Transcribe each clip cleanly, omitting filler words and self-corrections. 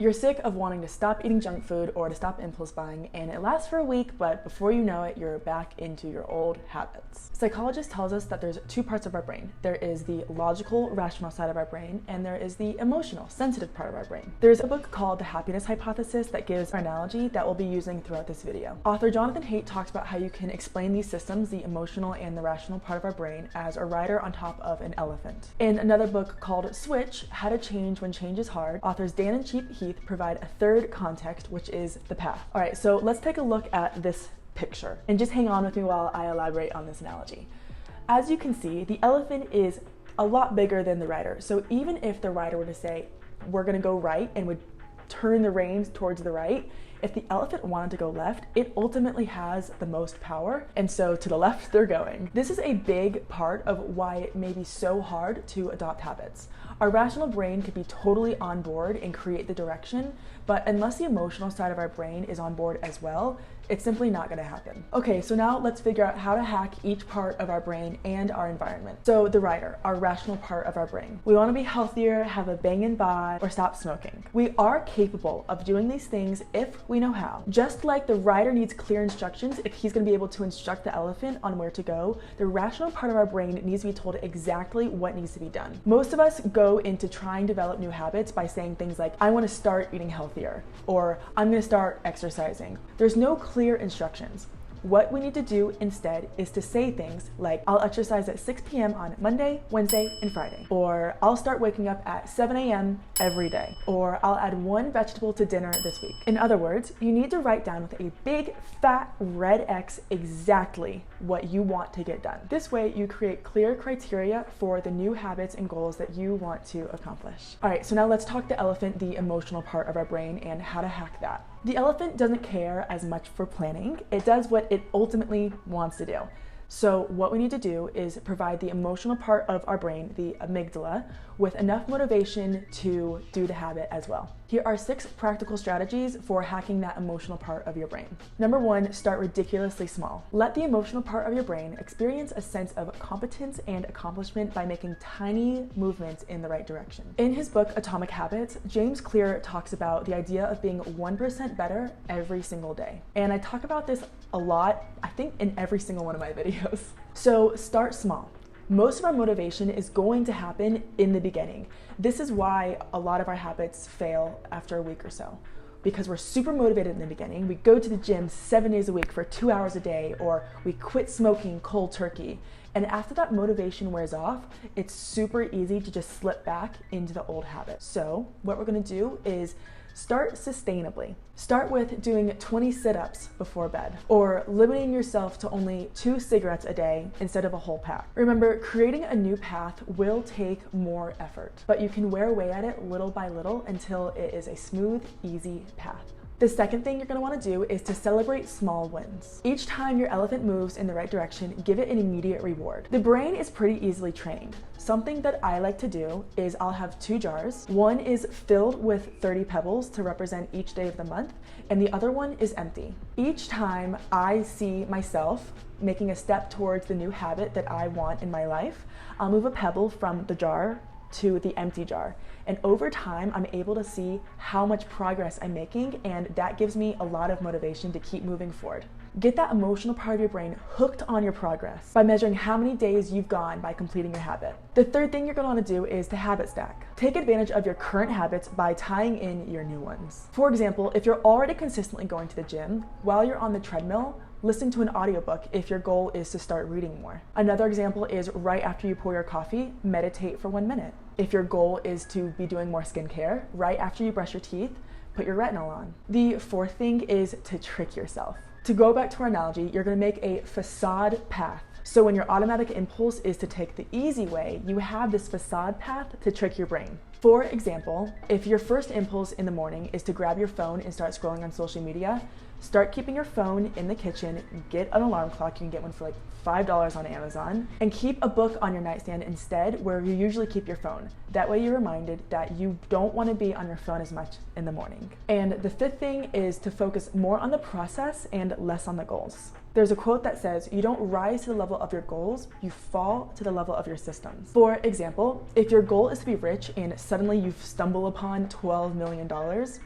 You're sick of wanting to stop eating junk food or to stop impulse buying, and it lasts for a week, but before you know it, you're back into your old habits. Psychologists tells us that there's two parts of our brain. There is the logical, rational side of our brain, and there is the emotional, sensitive part of our brain. There's a book called The Happiness Hypothesis that gives an analogy that we'll be using throughout this video. Author Jonathan Haidt talks about how you can explain these systems, the emotional and the rational part of our brain, as a rider on top of an elephant. In another book called Switch, How to Change When Change is Hard, authors Dan and Cheap Heath provide a third context, which is the path. All right, so let's take a look at this picture and just hang on with me while I elaborate on this analogy. As you can see, the elephant is a lot bigger than the rider. So even if the rider were to say, we're gonna go right, and would turn the reins towards the right, if the elephant wanted to go left, it ultimately has the most power, and so to the left they're going. This is a big part of why it may be so hard to adopt habits. Our rational brain could be totally on board and create the direction, but unless the emotional side of our brain is on board as well, it's simply not gonna happen. Okay, so now let's figure out how to hack each part of our brain and our environment. So the rider, our rational part of our brain. We wanna be healthier, have a banging bod, or stop smoking. We are capable of doing these things if we know how. Just like the rider needs clear instructions if he's gonna be able to instruct the elephant on where to go, the rational part of our brain needs to be told exactly what needs to be done. Most of us go into trying to develop new habits by saying things like, I wanna start eating healthier, or I'm gonna start exercising. There's no clear instructions. What we need to do instead is to say things like, I'll exercise at 6 p.m. on Monday, Wednesday, and Friday. Or I'll start waking up at 7 a.m. every day. Or I'll add one vegetable to dinner this week. In other words, you need to write down with a big fat red X exactly what you want to get done. This way you create clear criteria for the new habits and goals that you want to accomplish. All right, so now let's talk the elephant, the emotional part of our brain, and how to hack that. The elephant doesn't care as much for planning. It does what it ultimately wants to do. So what we need to do is provide the emotional part of our brain, the amygdala, with enough motivation to do the habit as well. Here are 6 practical strategies for hacking that emotional part of your brain. Number 1, start ridiculously small. Let the emotional part of your brain experience a sense of competence and accomplishment by making tiny movements in the right direction. In his book, Atomic Habits, James Clear talks about the idea of being 1% better every single day. And I talk about this a lot, I think in every single one of my videos. So start small. Most of our motivation is going to happen in the beginning. This is why a lot of our habits fail after a week or so. Because we're super motivated in the beginning. We go to the gym 7 days a week for 2 hours a day, or we quit smoking cold turkey. And after that motivation wears off, it's super easy to just slip back into the old habit. So what we're gonna do is start sustainably. Start with doing 20 sit-ups before bed, or limiting yourself to only 2 cigarettes a day instead of a whole pack. Remember, creating a new path will take more effort, but you can wear away at it little by little until it is a smooth, easy path. The second thing you're gonna wanna do is to celebrate small wins. Each time your elephant moves in the right direction, give it an immediate reward. The brain is pretty easily trained. Something that I like to do is I'll have 2 jars. One is filled with 30 pebbles to represent each day of the month, and the other one is empty. Each time I see myself making a step towards the new habit that I want in my life, I'll move a pebble from the jar to the empty jar. And over time, I'm able to see how much progress I'm making, and that gives me a lot of motivation to keep moving forward. Get that emotional part of your brain hooked on your progress by measuring how many days you've gone by completing your habit. The third thing you're gonna wanna do is to habit stack. Take advantage of your current habits by tying in your new ones. For example, if you're already consistently going to the gym, while you're on the treadmill, listen to an audiobook if your goal is to start reading more. Another example is right after you pour your coffee, meditate for 1 minute. If your goal is to be doing more skincare, right after you brush your teeth, put your retinol on. The fourth thing is to trick yourself. To go back to our analogy, you're gonna make a facade path. So when your automatic impulse is to take the easy way, you have this facade path to trick your brain. For example, if your first impulse in the morning is to grab your phone and start scrolling on social media, start keeping your phone in the kitchen, get an alarm clock, you can get one for like $5 on Amazon, and keep a book on your nightstand instead where you usually keep your phone. That way you're reminded that you don't want to be on your phone as much in the morning. And the fifth thing is to focus more on the process and less on the goals. There's a quote that says, you don't rise to the level of your goals, you fall to the level of your systems. For example, if your goal is to be rich in suddenly you stumble upon $12 million,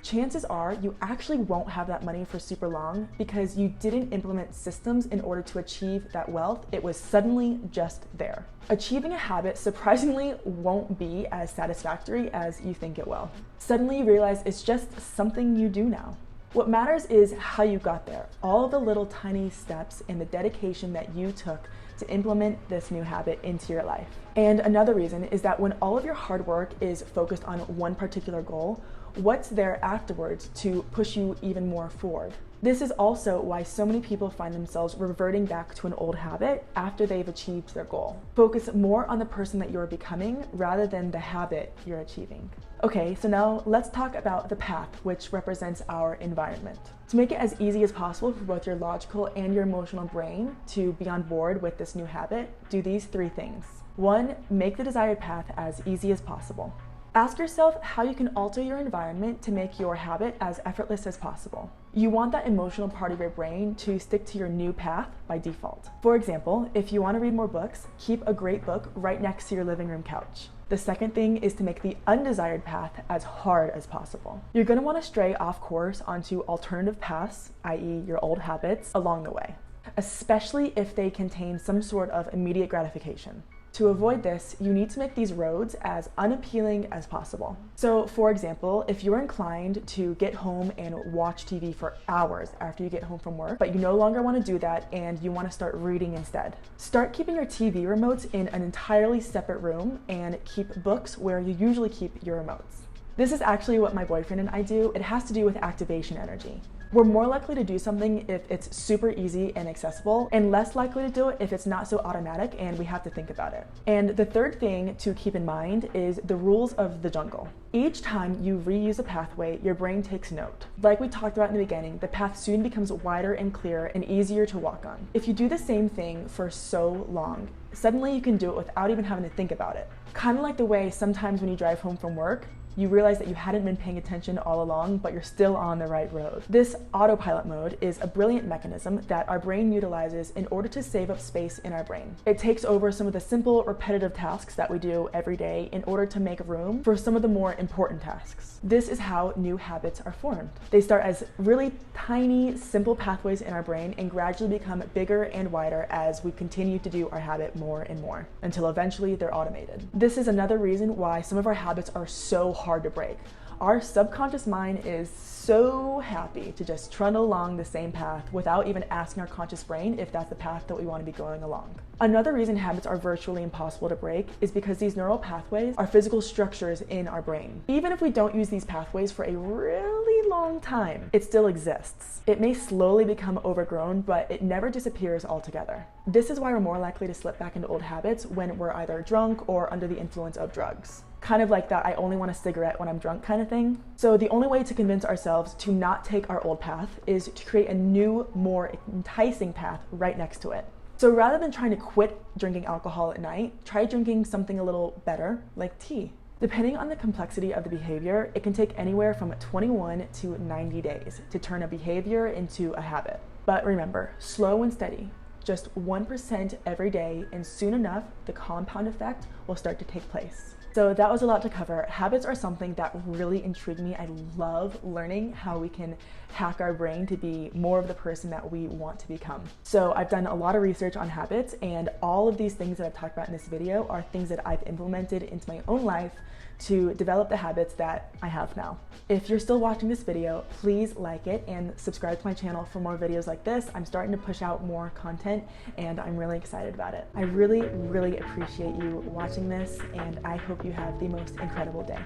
chances are you actually won't have that money for super long because you didn't implement systems in order to achieve that wealth. It was suddenly just there. Achieving a habit surprisingly won't be as satisfactory as you think it will. Suddenly you realize it's just something you do now. What matters is how you got there, all the little tiny steps and the dedication that you took to implement this new habit into your life. And another reason is that when all of your hard work is focused on one particular goal, what's there afterwards to push you even more forward? This is also why so many people find themselves reverting back to an old habit after they've achieved their goal. Focus more on the person that you're becoming rather than the habit you're achieving. Okay, so now let's talk about the path, which represents our environment. To make it as easy as possible for both your logical and your emotional brain to be on board with this new habit, do these 3 things. 1, make the desired path as easy as possible. Ask yourself how you can alter your environment to make your habit as effortless as possible. You want that emotional part of your brain to stick to your new path by default. For example, if you want to read more books, keep a great book right next to your living room couch. The second thing is to make the undesired path as hard as possible. You're going to want to stray off course onto alternative paths, i.e. your old habits, along the way, especially if they contain some sort of immediate gratification. To avoid this, you need to make these roads as unappealing as possible. So, for example, if you're inclined to get home and watch TV for hours after you get home from work, but you no longer want to do that and you want to start reading instead, start keeping your TV remotes in an entirely separate room and keep books where you usually keep your remotes. This is actually what my boyfriend and I do. It has to do with activation energy. We're more likely to do something if it's super easy and accessible, and less likely to do it if it's not so automatic and we have to think about it. And the third thing to keep in mind is the rules of the jungle. Each time you reuse a pathway, your brain takes note. Like we talked about in the beginning, the path soon becomes wider and clearer and easier to walk on. If you do the same thing for so long, suddenly you can do it without even having to think about it. Kind of like the way sometimes when you drive home from work, you realize that you hadn't been paying attention all along, but you're still on the right road. This autopilot mode is a brilliant mechanism that our brain utilizes in order to save up space in our brain. It takes over some of the simple, repetitive tasks that we do every day in order to make room for some of the more important tasks. This is how new habits are formed. They start as really tiny, simple pathways in our brain and gradually become bigger and wider as we continue to do our habit more and more, until eventually they're automated. This is another reason why some of our habits are so hard to break. Our subconscious mind is so happy to just trundle along the same path without even asking our conscious brain if that's the path that we want to be going along. Another reason habits are virtually impossible to break is because these neural pathways are physical structures in our brain. Even if we don't use these pathways for a really long time, it still exists. It may slowly become overgrown, but it never disappears altogether. This is why we're more likely to slip back into old habits when we're either drunk or under the influence of drugs. Kind of like that I only want a cigarette when I'm drunk kind of thing. So the only way to convince ourselves to not take our old path is to create a new, more enticing path right next to it. So rather than trying to quit drinking alcohol at night, try drinking something a little better, like tea. Depending on the complexity of the behavior, it can take anywhere from 21 to 90 days to turn a behavior into a habit. But remember, slow and steady. Just 1% every day, and soon enough, the compound effect will start to take place. So that was a lot to cover. Habits are something that really intrigue me. I love learning how we can hack our brain to be more of the person that we want to become. So I've done a lot of research on habits, and all of these things that I've talked about in this video are things that I've implemented into my own life to develop the habits that I have now. If you're still watching this video, please like it and subscribe to my channel for more videos like this. I'm starting to push out more content and I'm really excited about it. I really, really appreciate you watching this, and I hope you have the most incredible day.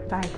Bye.